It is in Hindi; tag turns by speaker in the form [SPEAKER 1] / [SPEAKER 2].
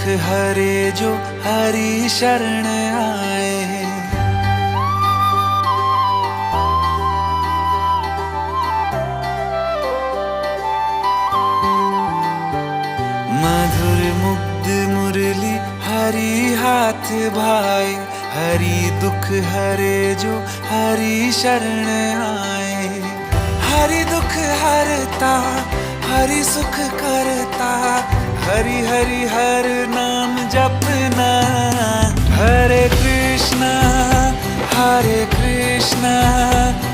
[SPEAKER 1] दुख हरे जो हरि शरण आए। मधुर मुग्ध मुरली हरि हाथ भाए, हरि दुख हरे जो हरि शरण आए। हरि दुख हरता हरि सुख करता, हरि हरि हर नाम जपना। हरे कृष्णा